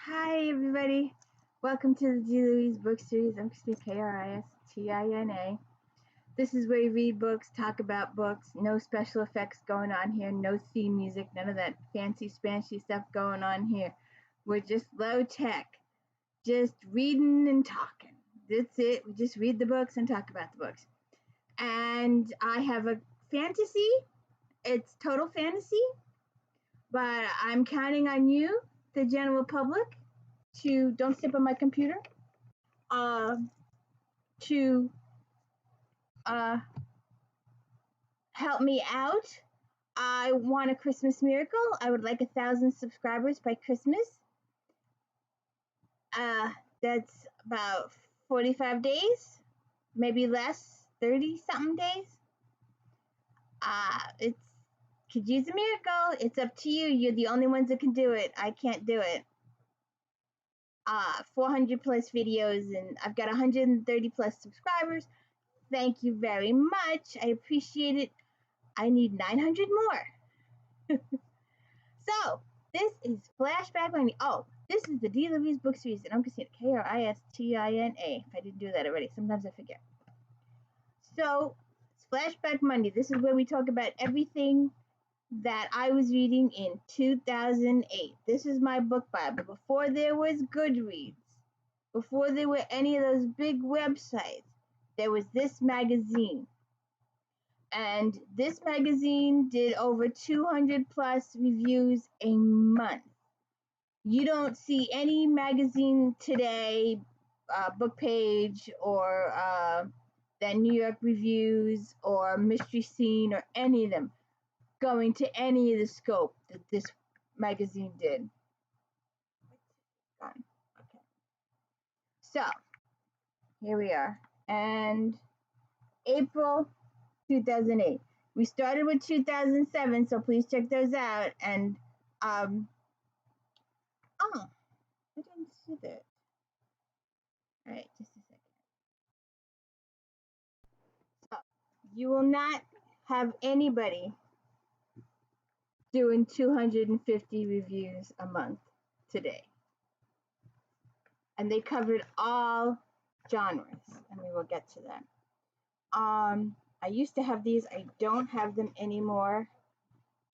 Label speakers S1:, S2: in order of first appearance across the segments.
S1: Hi, everybody. Welcome to the G. Louise book series. I'm KRISTINA. This is where we read books, talk about books. No special effects going on here. No theme music. None of that fancy, spanchy stuff going on here. We're just low tech. Just reading and talking. That's it. We just read the books and talk about the books. And I have a fantasy. It's total fantasy. But I'm counting on you, the general public, to don't step on my computer, to help me out. I want a Christmas miracle. I would like 1,000 subscribers by Christmas. That's about 45 days, maybe less, 30 something days. It's could use a miracle. It's up to you. You're the only ones that can do it. I can't do it. 400 plus videos, and I've got 130 plus subscribers. Thank you very much. I appreciate it. I need 900 more. So this is Flashback. This is the D. Louise book series, and I'm Christina, KRISTINA. If I didn't do that already, sometimes I forget. So it's Flashback Monday. This is where we talk about everything that I was reading in 2008. This is my book Bible. Before there was Goodreads, before there were any of those big websites, there was this magazine. And this magazine did over 200 plus reviews a month. You don't see any magazine today, book page, or the New York Reviews, or Mystery Scene, or any of them going to any of the scope that this magazine did. Okay. So here we are, and April 2008. We started with 2007, so please check those out. And I didn't see that. All right, just a second. So you will not have anybody doing 250 reviews a month today. And they covered all genres, and we will get to that. I used to have these. I don't have them anymore.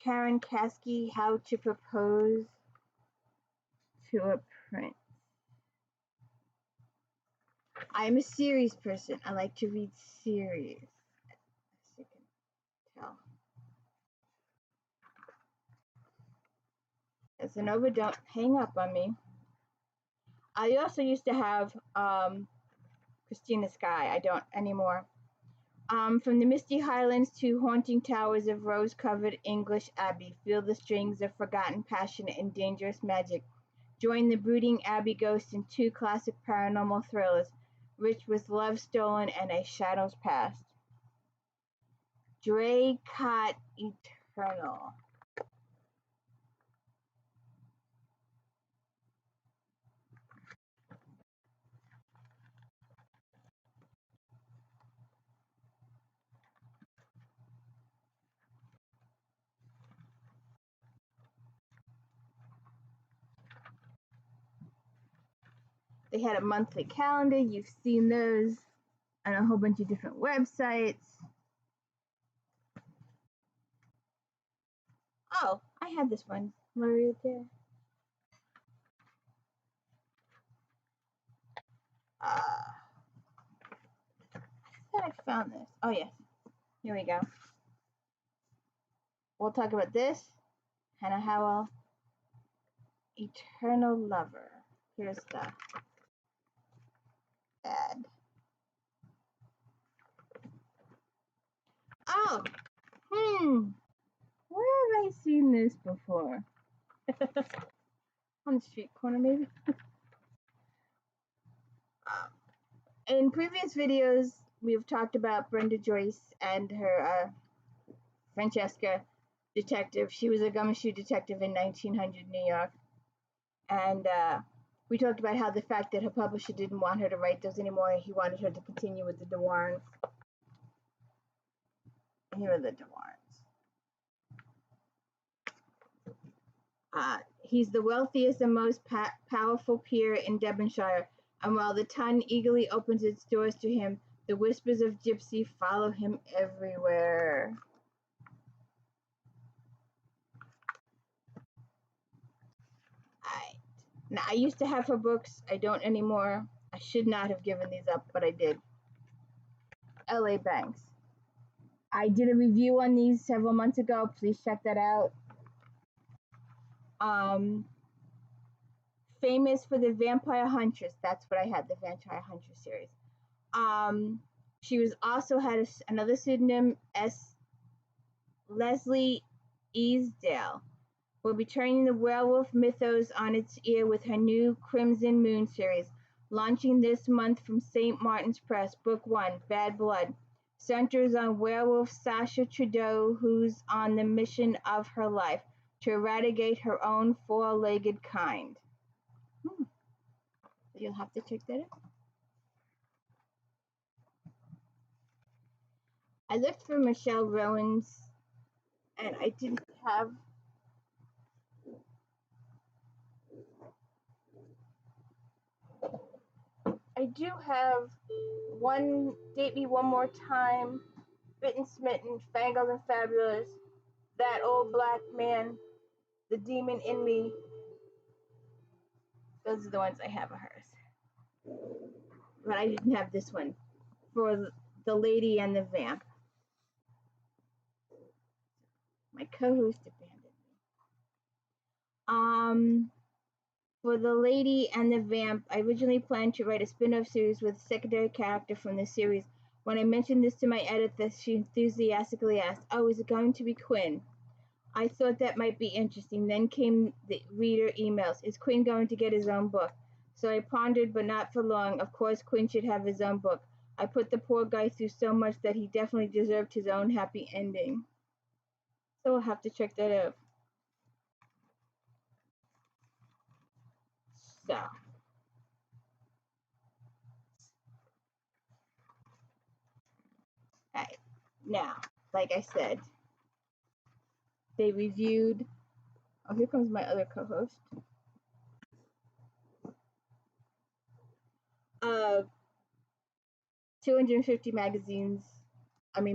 S1: Karen KASKIE, How to Propose to a Prince. I'm a series person. I like to read series, as you can tell. Casanova, don't hang up on me. I also used to have CHRISTINA SKYE. I don't anymore. From the misty highlands to haunting towers of rose-covered English abbey, feel the strings of forgotten passion and dangerous magic. Join the brooding abbey ghosts in 2 classic paranormal thrillers, rich with love stolen and a shadow's past. DRACOTT Eternal. They had a monthly calendar. You've seen those on a whole bunch of different websites. Oh, I had this one. Maria there. I thought I found this. Oh, yes. Here we go. We'll talk about this. Hannah Howell. Eternal Lover. Here's the ad. Oh, where have I seen this before? On the street corner, maybe? In previous videos, we've talked about Brenda Joyce and her Francesca detective. She was a gumshoe detective in 1900 New York. And we talked about how the fact that her publisher didn't want her to write those anymore, he wanted her to continue with the de Warrens. Here are the de Warrens. He's the wealthiest and most powerful peer in Devonshire, and while the Tun eagerly opens its doors to him, the whispers of gypsy follow him everywhere. Now, I used to have her books. I don't anymore. I should not have given these up, but I did. LA Banks. I did a review on these several months ago. Please check that out. Famous for the Vampire Huntress. That's what I had, the Vampire Huntress series. She was also had another pseudonym, Leslie Easdale. Will be turning the werewolf mythos on its ear with her new Crimson Moon series, launching this month from St. Martin's Press. Book 1, Bad Blood, centers on werewolf Sasha Trudeau, who's on the mission of her life to eradicate her own four-legged kind. You'll have to check that out. I looked for Michelle Rowan's, and I didn't have. I do have one, Date Me One More Time, Bitten, Smitten, Fangled and Fabulous, That Old Black Man, The Demon in Me. Those are the ones I have of hers. But I didn't have this one, for The Lady and the Vamp. My co-host abandoned me. For The Lady and the Vamp, I originally planned to write a spin-off series with a secondary character from the series. When I mentioned this to my editor, she enthusiastically asked, "Oh, is it going to be Quinn?" I thought that might be interesting. Then came the reader emails. Is Quinn going to get his own book? So I pondered, but not for long. Of course, Quinn should have his own book. I put the poor guy through so much that he definitely deserved his own happy ending. So I'll have to check that out. So. Alright. Now, like I said, they reviewed. Oh, here comes my other co-host. 250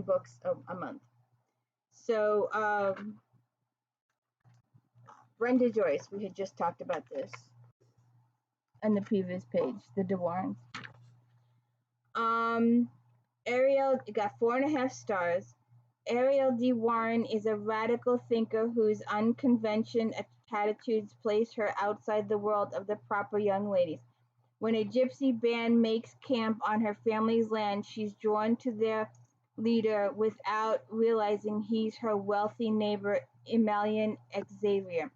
S1: books a month. So, Brenda Joyce, we had just talked about this on the previous page, the De Warrens. Ariel got 4.5 stars. Ariel De Warren is a radical thinker whose unconventional attitudes place her outside the world of the proper young ladies. When a gypsy band makes camp on her family's land, she's drawn to their leader without realizing he's her wealthy neighbor, Emilian Xavier.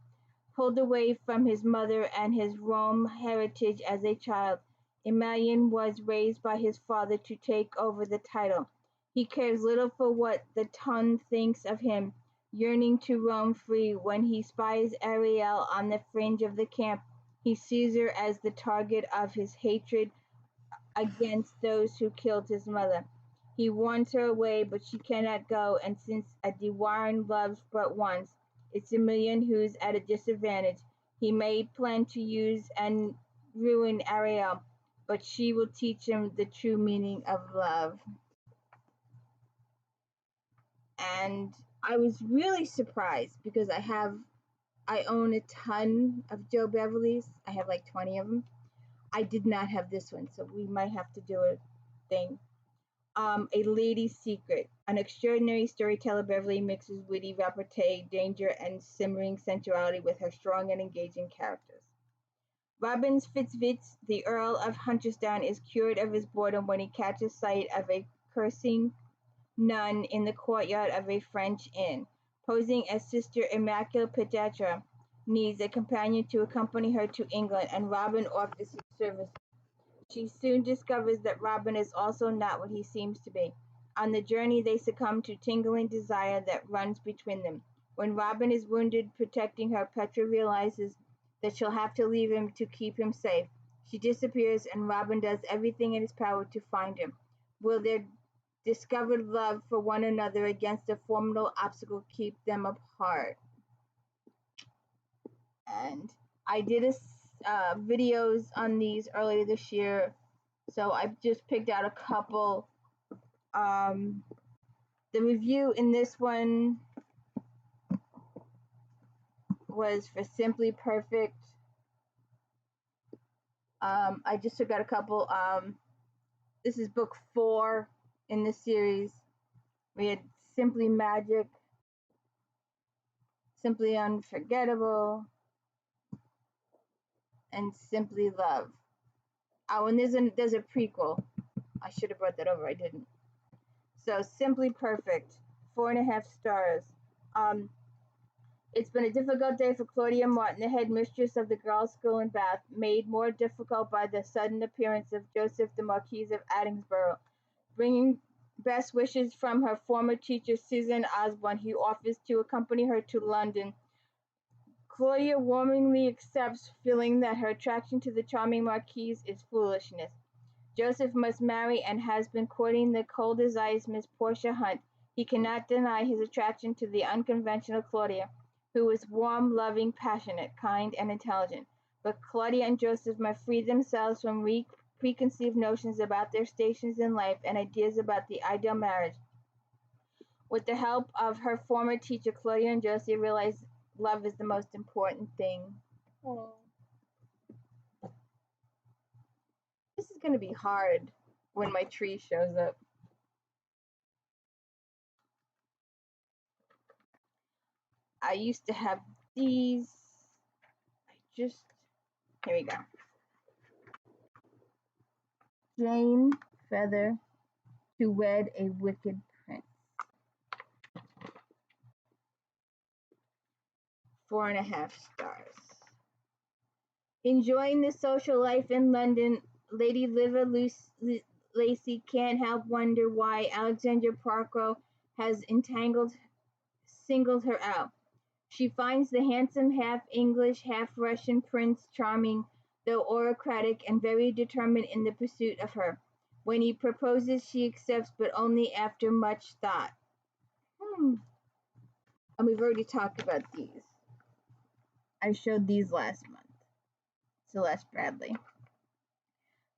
S1: Pulled away from his mother and his Rome heritage as a child, Emilian was raised by his father to take over the title. He cares little for what the Tun thinks of him, yearning to roam free. When he spies Ariel on the fringe of the camp, he sees her as the target of his hatred against those who killed his mother. He warns her away, but she cannot go, and since a De Warren loves but once, it's Emilian who's at a disadvantage. He may plan to use and ruin Ariel, but she will teach him the true meaning of love. And I was really surprised because I own a ton of Joe Beverly's. I have like 20 of them. I did not have this one, so we might have to do a thing. A Lady's Secret. An extraordinary storyteller, Beverly mixes witty repartee, danger, and simmering sensuality with her strong and engaging characters. Robin Fitzwitz, the Earl of Huntersdown, is cured of his boredom when he catches sight of a cursing nun in the courtyard of a French inn. Posing as Sister Immaculate Petetra, needs a companion to accompany her to England, and Robin offers his services. She soon discovers that Robin is also not what he seems to be. On the journey, they succumb to tingling desire that runs between them. When Robin is wounded protecting her, Petra realizes that she'll have to leave him to keep him safe. She disappears, and Robin does everything in his power to find him. Will their discovered love for one another against a formidable obstacle keep them apart? blend. I did videos on these earlier this year, so I've just picked out a couple. The review in this one was for Simply Perfect. I just took out a couple. This is book 4 in this series. We had Simply Magic, Simply Unforgettable, and Simply Love. Oh, and there's a prequel. I should have brought that over. I didn't. So Simply Perfect, 4.5 stars. It's been a difficult day for Claudia Martin, the headmistress of the girls' school in Bath, made more difficult by the sudden appearance of Joseph, the Marquis of Addingsborough. Bringing best wishes from her former teacher, Susan Osborne, who offers to accompany her to London. Claudia warmly accepts, feeling that her attraction to the charming Marquis is foolishness. Joseph must marry and has been courting the cold as ice Miss Portia Hunt. He cannot deny his attraction to the unconventional Claudia, who is warm, loving, passionate, kind, and intelligent. But Claudia and Joseph must free themselves from preconceived notions about their stations in life and ideas about the ideal marriage. With the help of her former teacher, Claudia and Joseph realize love is the most important thing. Aww. This is going to be hard when my tree shows up. I used to have these. Here we go. Jane Feather, to wed a wicked prince. 4.5 stars. Enjoying the social life in London, Lady Liva Lacey can't help wonder why Alexandra Parko has singled her out. She finds the handsome half-English, half-Russian prince charming, though autocratic and very determined in the pursuit of her. When he proposes, she accepts, but only after much thought. And we've already talked about these. I showed these last month. Celeste Bradley.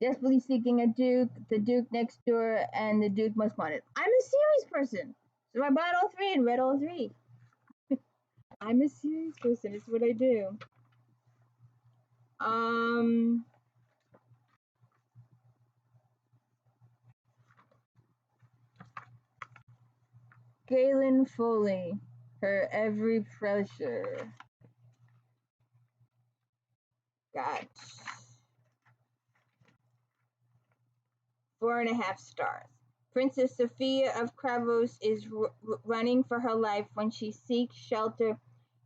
S1: Desperately seeking a duke, the duke next door, and the duke most wanted. I'm a series person, so I bought all 3 and read all 3. I'm a serious person. It's what I do. Galen Foley, her every pleasure. Got 4.5 stars. Princess Sophia of Kravos is running for her life when she seeks shelter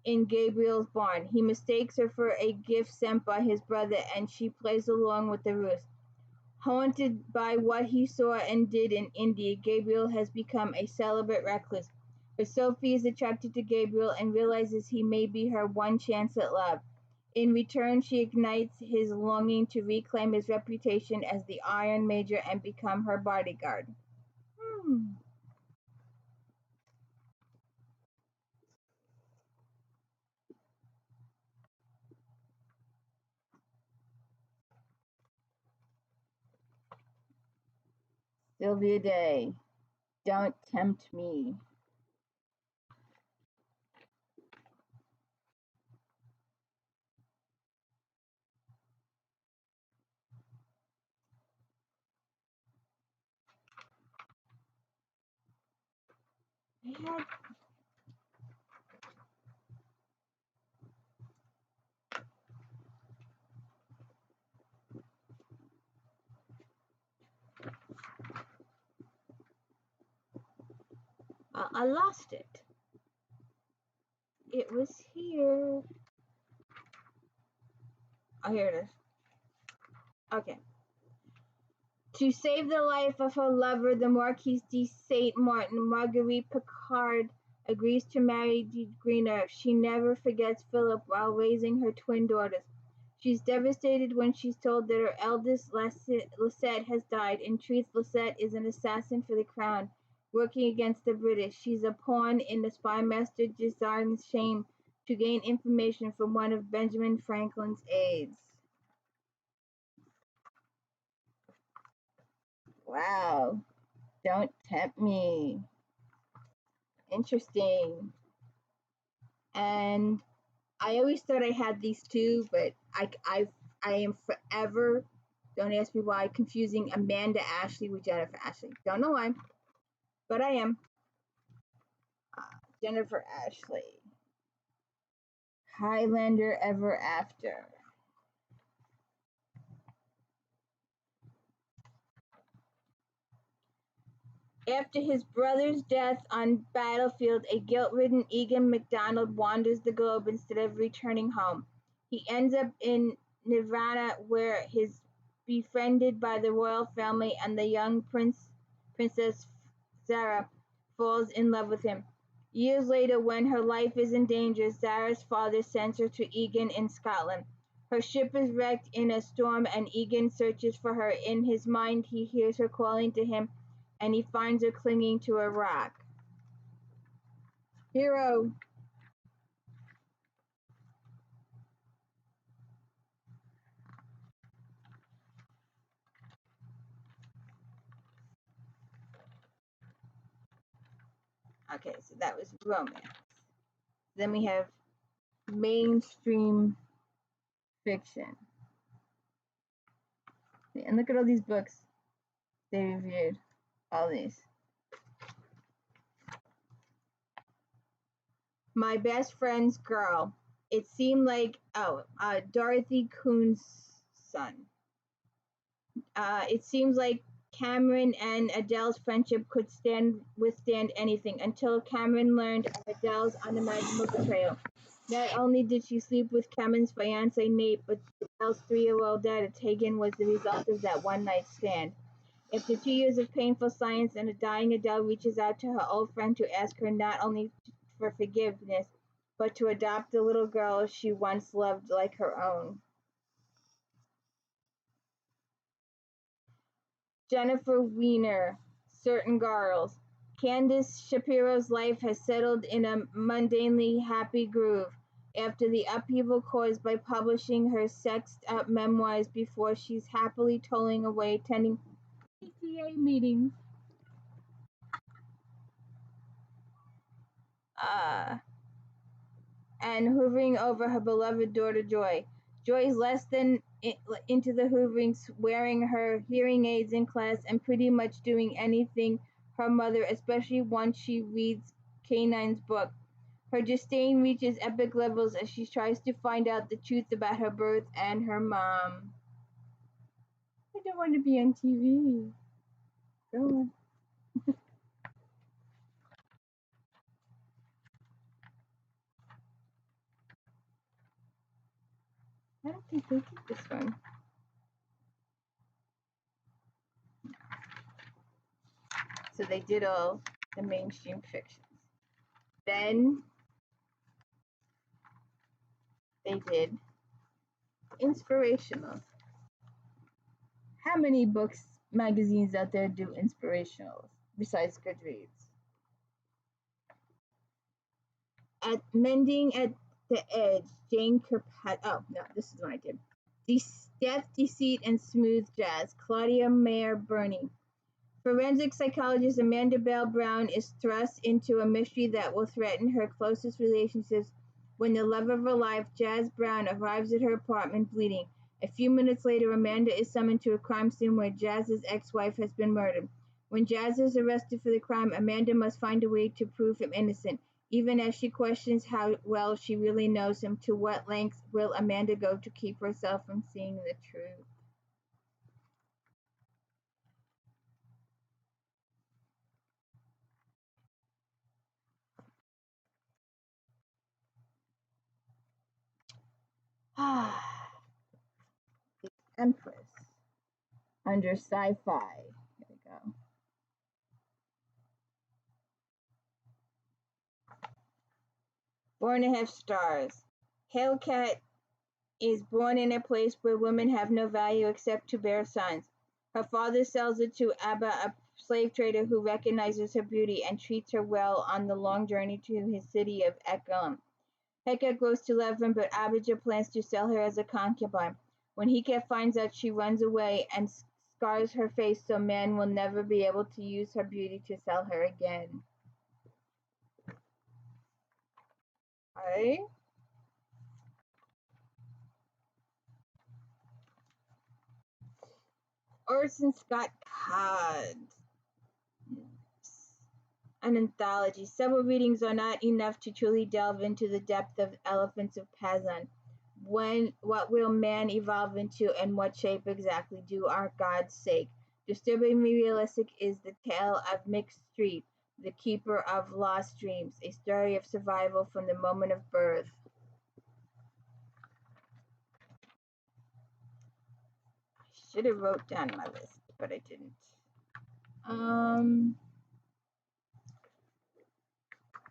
S1: in Gabriel's barn. He mistakes her for a gift sent by his brother, and she plays along with the ruse. Haunted by what he saw and did in India, Gabriel has become a celibate recluse. But Sophie is attracted to Gabriel and realizes he may be her one chance at love. In return, she ignites his longing to reclaim his reputation as the Iron Major and become her bodyguard. Sylvia Day, Don't Tempt Me. I lost it. It was here. Oh, here it is. Okay. To save the life of her lover, the Marquise de Saint Martin, Marguerite Picard agrees to marry de Greener. She never forgets Philip while raising her twin daughters. She's devastated when she's told that her eldest, Lisette, has died. In truth, Lisette is an assassin for the crown, working against the British. She's a pawn in the spy master Gisard's to gain information from one of Benjamin Franklin's aides. Wow. Don't tempt me. Interesting. And I always thought I had these two, but I am forever, don't ask me why, confusing Amanda Ashley with Jennifer Ashley. Don't know why, but I am. Jennifer Ashley. Highlander Ever After. After his brother's death on battlefield, a guilt-ridden Egan MacDonald wanders the globe instead of returning home. He ends up in Nirvana, where he's befriended by the royal family, and the young Princess Zara falls in love with him. Years later, when her life is in danger, Zara's father sends her to Egan in Scotland. Her ship is wrecked in a storm, and Egan searches for her. In his mind, he hears her calling to him, and he finds her clinging to a rock. Hero. Okay, so that was romance. Then we have mainstream fiction. And look at all these books they reviewed. All these. My Best Friend's Girl. It seemed like, Dorothy KOOMSON. It seems like Cameron and Adele's friendship could withstand anything until Cameron learned of Adele's unimaginable betrayal. Not only did she sleep with Cameron's fiancé Nate, but Adele's 3-year-old daughter Tegan was the result of that one-night stand. After 2 years of painful silence and a dying Adele reaches out to her old friend to ask her not only for forgiveness, but to adopt the little girl she once loved like her own. Jennifer Weiner, Certain Girls. Candace Shapiro's life has settled in a mundanely happy groove after the upheaval caused by publishing her sexed-up memoirs before she's happily tolling away attending PTA meetings. And hoovering over her beloved daughter Joy. Joy's less than into the hoovering, wearing her hearing aids in class and pretty much doing anything her mother, especially once she reads K9's book. Her disdain reaches epic levels as she tries to find out the truth about her birth and her mom. I don't want to be on TV. Go on. I don't think they did this one. So they did all the mainstream fictions. Then they did inspirational. How many books, magazines out there do inspirationals besides Goodreads? At Mending at the Edge, Jane Kirkpatrick. Oh, no, this is what I did. Death, Deceit, and Smooth Jazz, Claudia MAIR Burney. Forensic psychologist Amanda Bell Brown is thrust into a mystery that will threaten her closest relationships when the love of her life, Jazz Brown, arrives at her apartment bleeding. A few minutes later, Amanda is summoned to a crime scene where Jazz's ex-wife has been murdered. When Jazz is arrested for the crime, Amanda must find a way to prove him innocent. Even as she questions how well she really knows him, to what lengths will Amanda go to keep herself from seeing the truth? The Empress under sci-fi. Here we go. Born to Have Stars. Hellcat is born in a place where women have no value except to bear sons. Her father sells her to Abba, a slave trader who recognizes her beauty and treats her well on the long journey to his city of Eklam. Hecate grows to love him, but Abijah plans to sell her as a concubine. When Hecate finds out, she runs away and scars her face so man will never be able to use her beauty to sell her again. Alright. Orson Scott Card. An anthology. Several readings are not enough to truly delve into the depth of Elephants of Kazan. What will man evolve into, and what shape exactly do our gods sake? Disturbingly realistic is the tale of Mixed Street, the keeper of lost dreams, a story of survival from the moment of birth. I should have wrote down my list, but I didn't.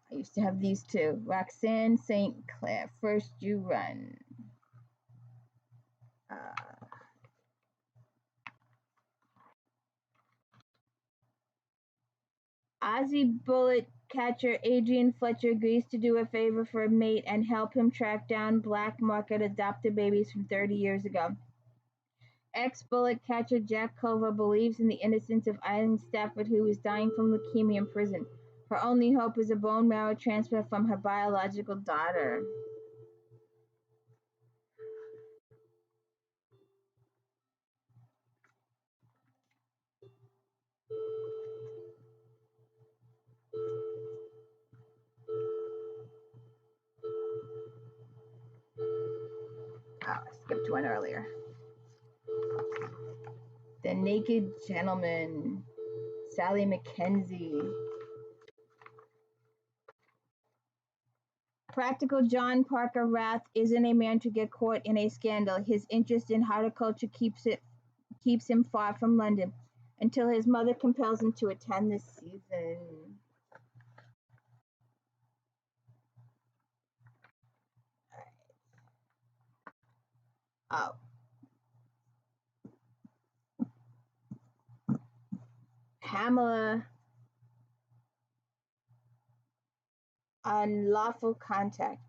S1: I used to have these two. Roxanne St. Clair, First You Run. Aussie bullet catcher Adrian Fletcher agrees to do a favor for a mate and help him track down black market adopted babies from 30 years ago. Ex-bullet catcher Jack Culver believes in the innocence of Eileen Stafford, who is dying from leukemia in prison. Her only hope is a bone marrow transplant from her biological daughter. Oh, I skipped one earlier. The Naked Gentleman, Sally Mackenzie. Practical John Parker Rath isn't a man to get caught in a scandal. His interest in horticulture keeps him far from London until his mother compels him to attend this season. Oh. Pamela, Unlawful Contact.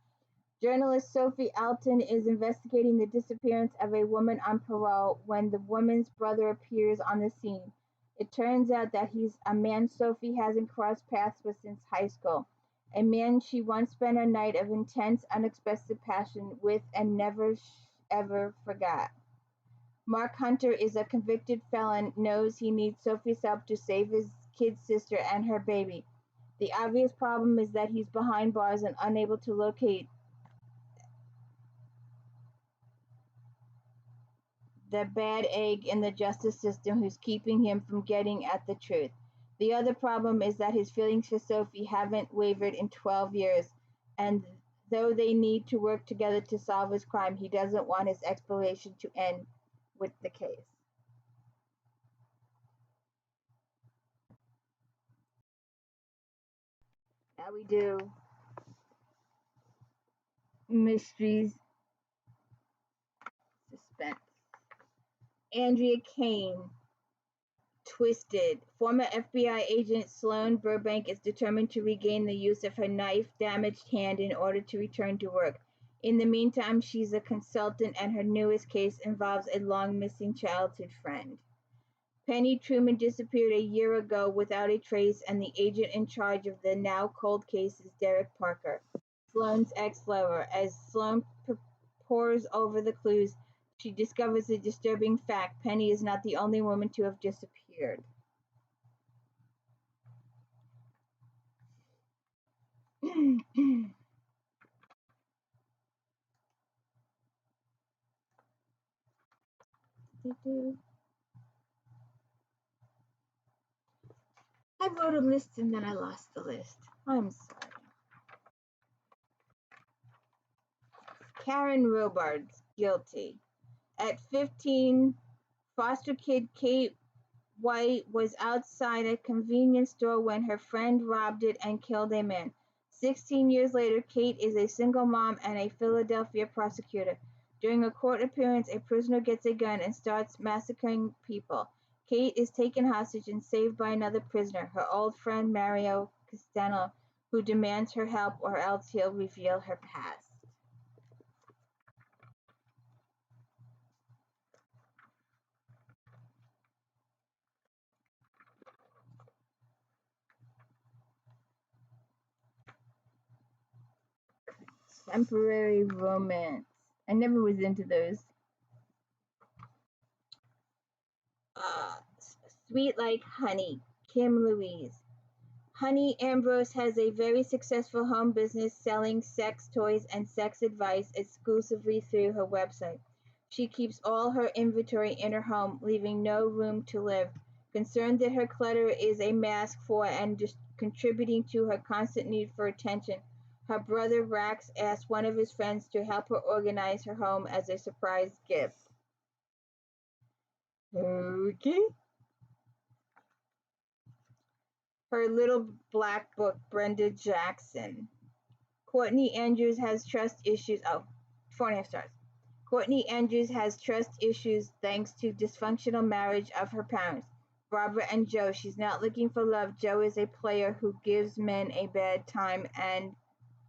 S1: Journalist Sophie Alton is investigating the disappearance of a woman on parole when the woman's brother appears on the scene. It turns out that he's a man Sophie hasn't crossed paths with since high school, a man she once spent a night of intense, unexpressed passion with and never ever forgot. Mark Hunter is a convicted felon, knows he needs Sophie's help to save his kid sister and her baby. The obvious problem is that he's behind bars and unable to locate the bad egg in the justice system who's keeping him from getting at the truth. The other problem is that his feelings for Sophie haven't wavered in 12 years, and though they need to work together to solve his crime, he doesn't want his exploration to end with the case. Now we do mysteries, suspense. Andrea Kane, Twisted. Former FBI agent Sloane Burbank is determined to regain the use of her knife-damaged hand in order to return to work. In the meantime, she's a consultant, and her newest case involves a long-missing childhood friend. Penny Truman disappeared a year ago without a trace, and the agent in charge of the now cold case is Derek Parker, Sloane's ex-lover. As Sloane pores over the clues, she discovers a disturbing fact: Penny is not the only woman to have disappeared. I wrote a list and then I lost the list. I'm sorry. Karen Robards, guilty. At 15, foster kid Kate White was outside a convenience store when her friend robbed it and killed a man. 16 years later, Kate is a single mom and a Philadelphia prosecutor. During a court appearance, a prisoner gets a gun and starts massacring people. Kate is taken hostage and saved by another prisoner, her old friend Mario Castano, who demands her help or else he'll reveal her past. Temporary romance. I never was into those. Sweet like honey. Kim Louise. Honey Ambrose has a very successful home business selling sex toys and sex advice exclusively through her website. She keeps all her inventory in her home, leaving no room to live. Concerned that her clutter is a mask for and contributing to her constant need for attention, her brother Rax asked one of his friends to help her organize her home as a surprise gift. Okay. Her little black book, Brenda Jackson. Courtney Andrews has trust issues. Oh, 4.5 stars. Courtney Andrews has trust issues thanks to dysfunctional marriage of her parents, Barbara and Joe. She's not looking for love. Joe is a player who gives men a bad time and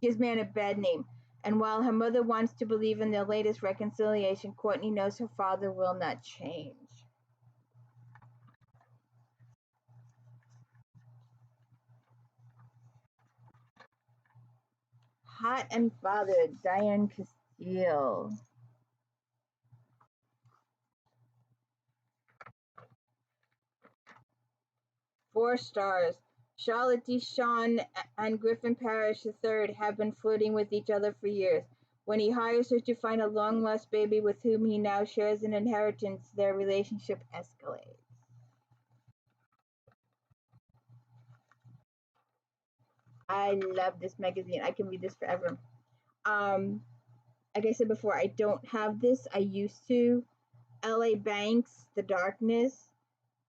S1: gives man a bad name. And while her mother wants to believe in their latest reconciliation, Courtney knows her father will not change. Hot and Bothered, Diane Castile. Four stars. Charlotte Deshawn and Griffin Parrish III have been flirting with each other for years. When he hires her to find a long-lost baby with whom he now shares an inheritance, their relationship escalates. I love this magazine. I can read this forever. Like I said before, I don't have this. I used to. LA Banks, The Darkness.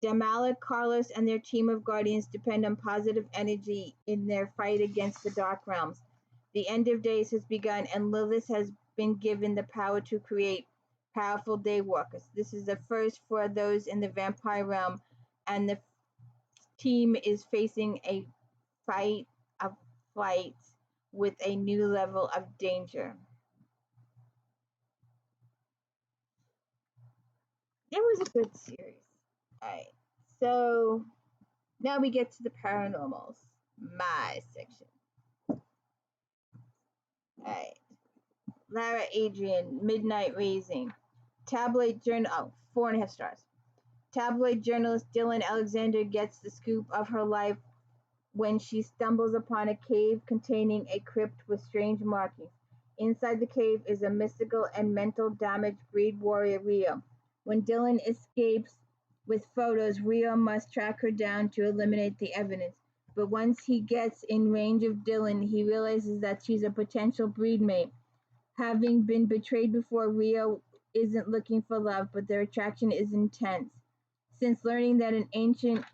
S1: Damala, Carlos, and their team of guardians depend on positive energy in their fight against the dark realms. The end of days has begun, and Lilith has been given the power to create powerful daywalkers. This is the first for those in the vampire realm, and the team is facing a fight of flight with a new level of danger. It was a good series. Alright, so now we get to the paranormals, my section. Alright, Lara Adrian, Midnight Raising. Tabloid journal, oh, 4.5 stars. Tabloid journalist Dylan Alexander gets the scoop of her life when she stumbles upon a cave containing a crypt with strange markings. Inside the cave is a mystical and mental damaged breed warrior, Rio. When Dylan escapes with photos, Rio must track her down to eliminate the evidence. But once he gets in range of Dylan, he realizes that she's a potential breed mate. Having been betrayed before, Rio isn't looking for love, but their attraction is intense. Since learning that an ancient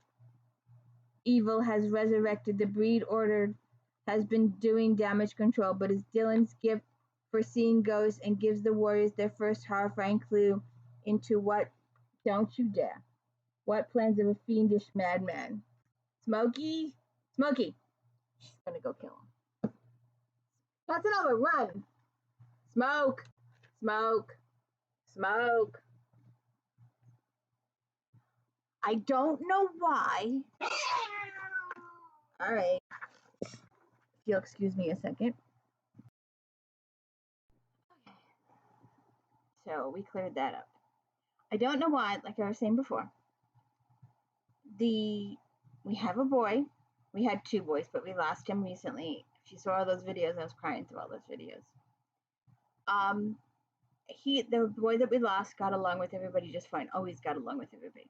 S1: evil has resurrected, the breed order has been doing damage control, but is Dylan's gift for seeing ghosts and gives the warriors their first horrifying clue into what plans of a fiendish madman. Smokey? Smokey! She's gonna go kill him. That's another run! Smoke! Smoke! Smoke! I don't know why. Alright. If you'll excuse me a second. Okay. So we cleared that up. I don't know why, like I was saying before. We have a boy. We had 2 boys, but we lost him recently. If you saw all those videos, I was crying through all those videos. The boy that we lost got along with everybody just fine. Always got along with everybody.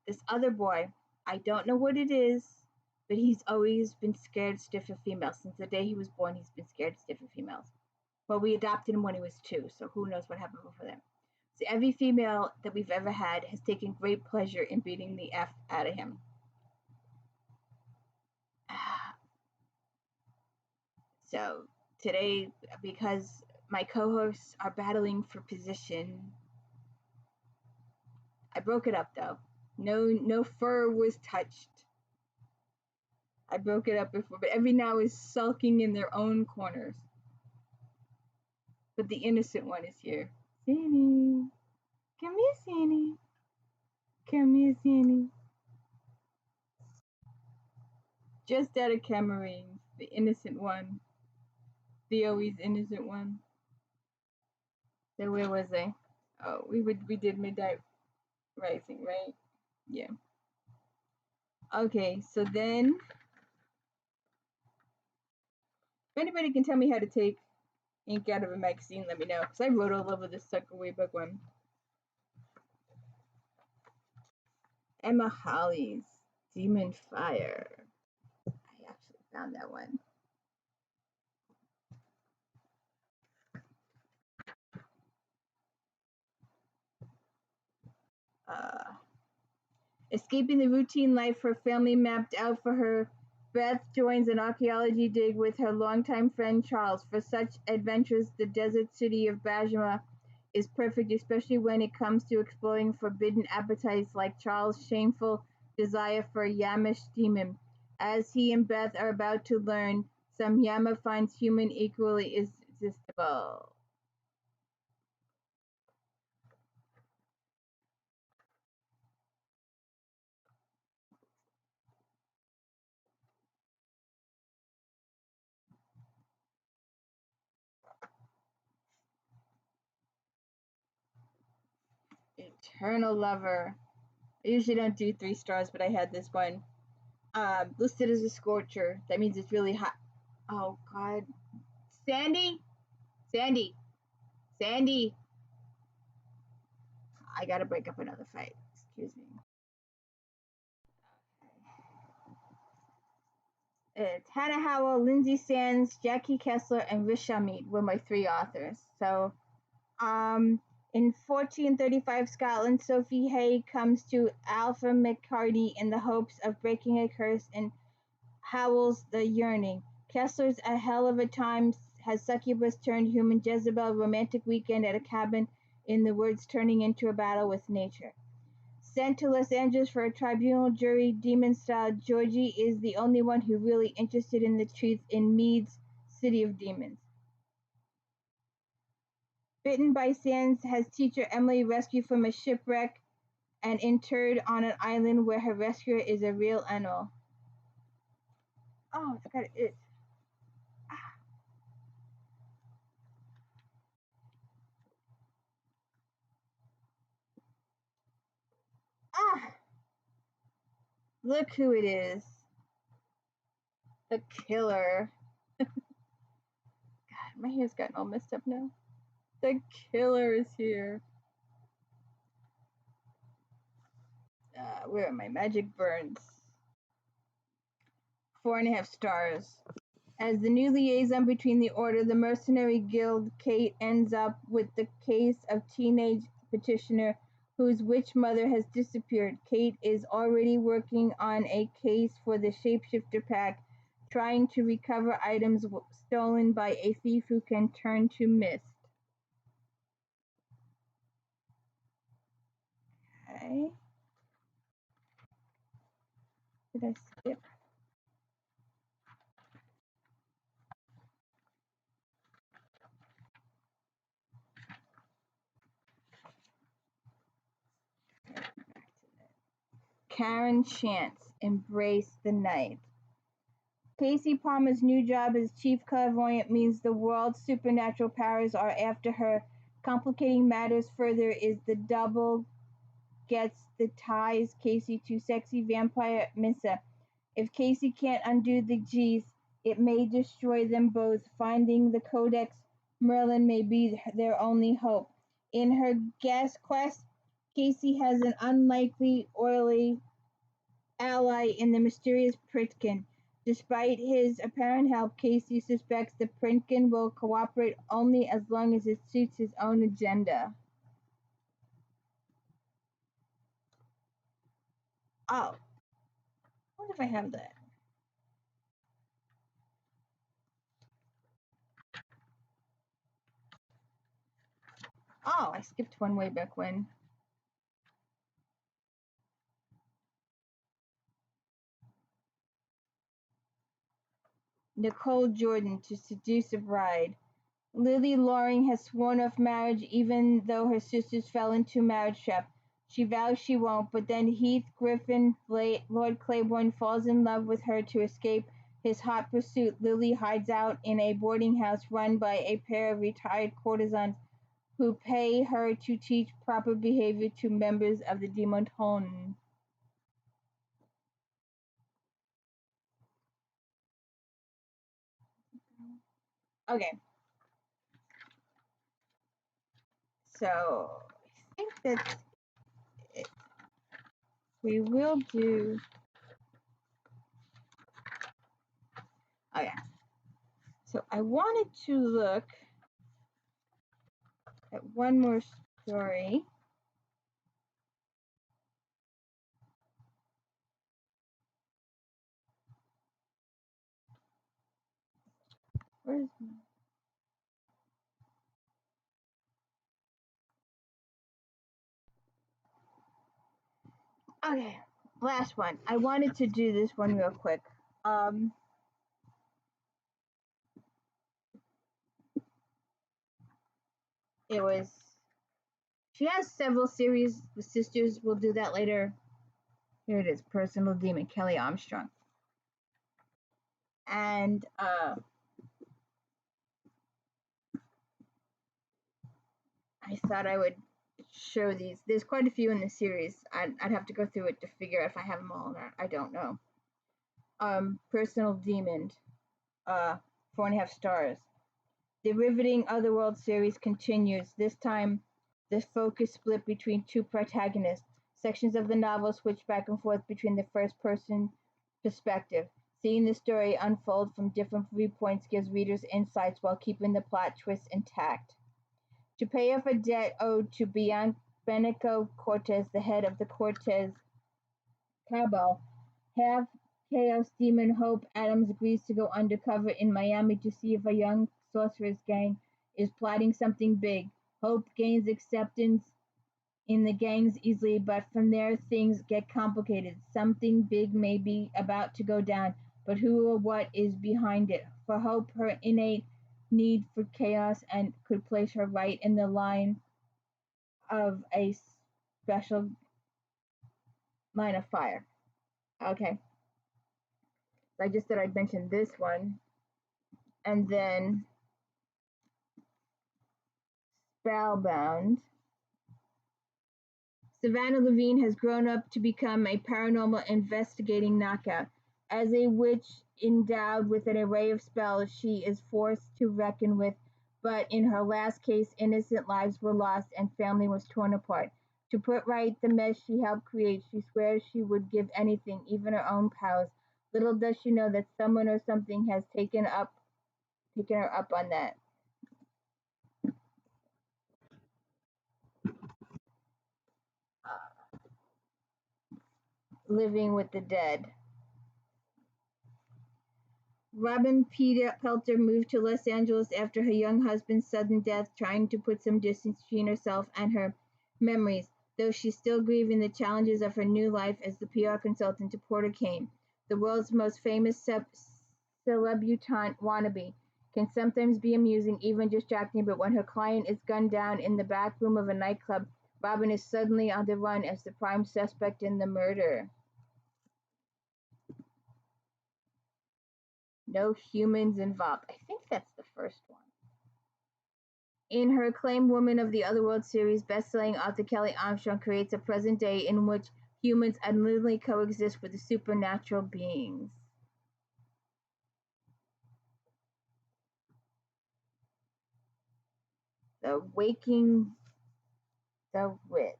S1: This other boy, I don't know what it is, but he's always been scared stiff of females. Since the day he was born, he's been scared stiff of females. Well, we adopted him when he was 2, so who knows what happened before then. So every female that we've ever had has taken great pleasure in beating the F out of him. So today, because my co-hosts are battling for position, I broke it up though. No fur was touched. I broke it up before, but every now is sulking in their own corners. But the innocent one is here. Sandy, come here, Sandy. Come here, Sandy. Just out of Cameroon, the innocent one. the always innocent one. So where was I? Oh, we did Midnight Rising, right? Yeah. Okay, so then if anybody can tell me how to take ink out of a magazine, let me know. Because I wrote all over this sucker way back when. Emma Holly's Demon Fire. I actually found that one. Escaping the routine life her family mapped out for her, Beth joins an archaeology dig with her longtime friend Charles. For such adventures, the desert city of Bajima is perfect, especially when it comes to exploring forbidden appetites like Charles' shameful desire for Yamish demon. As he and Beth are about to learn, some Yama finds human equally irresistible. Eternal Lover. I usually don't do 3 stars, but I had this one. Listed as a scorcher. That means it's really hot. Oh, God. Sandy? Sandy. Sandy. I gotta break up another fight. Excuse me. It's Hannah Howell, Lindsay Sands, Jackie Kessler, and Rish Hamid were my 3 authors. So, in 1435 Scotland, Sophie Hay comes to Alpha McCarty in the hopes of breaking a curse in Howell's The Yearning. Kessler's A Hell of a Time has succubus turned human Jezebel romantic weekend at a cabin in the woods turning into a battle with nature. Sent to Los Angeles for a tribunal jury, demon-style, Georgie is the only one who really interested in the truth in Mead's City of Demons. Bitten by Sands has teacher Emily rescued from a shipwreck and interred on an island where her rescuer is a real animal. Oh, it's got it. Ah! Look who it is. The killer. God, my hair's gotten all messed up now. The killer is here. Where are my magic burns? 4.5 stars. As the new liaison between the Order, the Mercenary Guild, Kate ends up with the case of teenage petitioner whose witch mother has disappeared. Kate is already working on a case for the Shapeshifter Pack, trying to recover items stolen by a thief who can turn to mist. Okay. Did I skip? Karen Chance, Embrace the Night. Casey Palmer's new job as chief clairvoyant means the world's supernatural powers are after her. Complicating matters further is the double gets the ties Casey to sexy vampire Missa. If Casey can't undo the G's, it may destroy them both. Finding the Codex Merlin may be their only hope. In her gas quest, Casey has an unlikely oily ally in the mysterious Pritkin. Despite his apparent help, Casey suspects the Pritkin will cooperate only as long as it suits his own agenda. Oh. I wonder if I have that. Oh, I skipped one way back when. Nicole Jordan to seduce a bride. Lily Loring has sworn off marriage even though her sisters fell into marriage trap. She vows she won't, but then Heath Griffin, Lord Claiborne, falls in love with her to escape his hot pursuit, Lily hides out in a boarding house run by a pair of retired courtesans who pay her to teach proper behavior to members of the Demonton. Okay. So I think that's it. We will do. Okay. So I wanted to look at one more story. Where's my... Okay, last one. I wanted to do this one real quick. It was... She has several series with sisters. We'll do that later. Here it is, Personal Demon, Kelly Armstrong. And I thought I would show these. There's quite a few in the series. I'd have to go through it to figure out if I have them all or not. I don't know. Personal Demon, 4.5 stars. The riveting Otherworld series continues. This time, the focus split between two protagonists. Sections of the novel switch back and forth between the first-person perspective. Seeing the story unfold from different viewpoints gives readers insights while keeping the plot twists intact. To pay off a debt owed to Benico Cortez, the head of the Cortez cabal, half Chaos Demon Hope Adams agrees to go undercover in Miami to see if a young sorceress gang is plotting something big. Hope gains acceptance in the gangs easily, but from there things get complicated. Something big may be about to go down, but who or what is behind it? For Hope, her innate need for chaos and could place her right in the line of a special line of fire. Okay. I just said I'd mention this one. And then Spellbound. Savannah Levine has grown up to become a paranormal investigating knockout. As a witch endowed with an array of spells, she is forced to reckon with, but in her last case, innocent lives were lost and family was torn apart. To put right the mess she helped create, she swears she would give anything, even her own powers. Little does she know that someone or something has taken her up on that. Living with the Dead. Robin Pelter moved to Los Angeles after her young husband's sudden death, trying to put some distance between herself and her memories, though she's still grieving the challenges of her new life as the PR consultant to Porter Kane, the world's most famous celebutante wannabe. Can sometimes be amusing, even distracting, but when her client is gunned down in the back room of a nightclub, Robin is suddenly on the run as the prime suspect in the murder. No humans involved. I think that's the first one. In her acclaimed Woman of the Otherworld series, best-selling author Kelly Armstrong creates a present day in which humans unwittingly coexist with the supernatural beings. The Waking the Witch.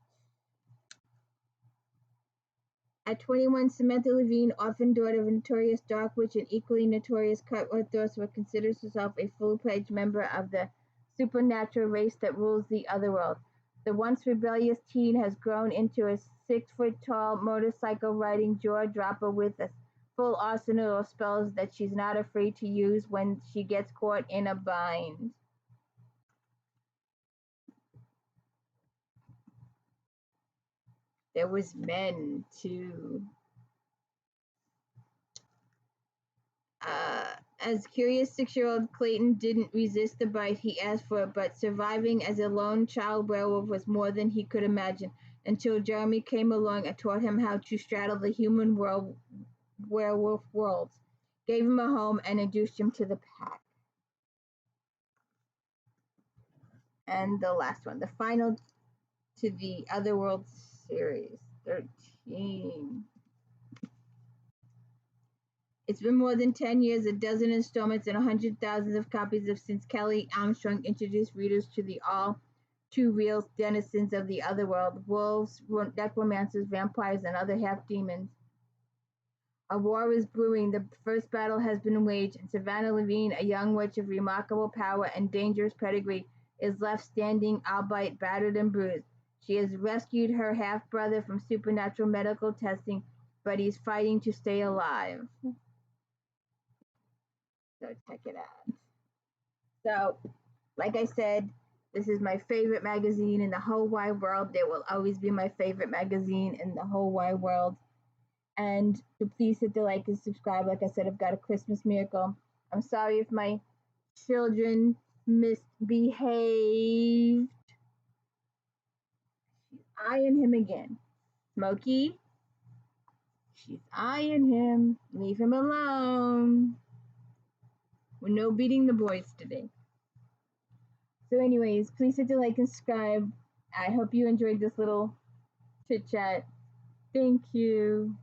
S1: At 21, Samantha Levine, orphan daughter of a notorious dark witch and equally notorious cutthroat sorcerer, considers herself a full-fledged member of the supernatural race that rules the Otherworld. The once rebellious teen has grown into a 6-foot-tall motorcycle-riding jaw-dropper with a full arsenal of spells that she's not afraid to use when she gets caught in a bind. There was men, too. As curious 6-year-old Clayton didn't resist the bite he asked for, but surviving as a lone child werewolf was more than he could imagine, until Jeremy came along and taught him how to straddle the human werewolf worlds. gave him a home, and introduced him to the pack. And the last one, the final to the Otherworld series, 13. It's been more than 10 years, a dozen installments, and 100,000s of copies of since Kelly Armstrong introduced readers to the all too real denizens of the Otherworld, wolves, necromancers, vampires, and other half-demons. A war is brewing. The first battle has been waged, and Savannah Levine, a young witch of remarkable power and dangerous pedigree, is left standing, albeit battered and bruised. She has rescued her half-brother from supernatural medical testing, but he's fighting to stay alive. So check it out. So, like I said, this is my favorite magazine in the whole wide world. It will always be my favorite magazine in the whole wide world. And so please hit the like and subscribe. Like I said, I've got a Christmas miracle. I'm sorry if my children misbehaved. She's eyeing him again. Smokey, she's eyeing him. Leave him alone. We're no beating the boys today. So anyways, please hit the like and subscribe. I hope you enjoyed this little chit chat. Thank you.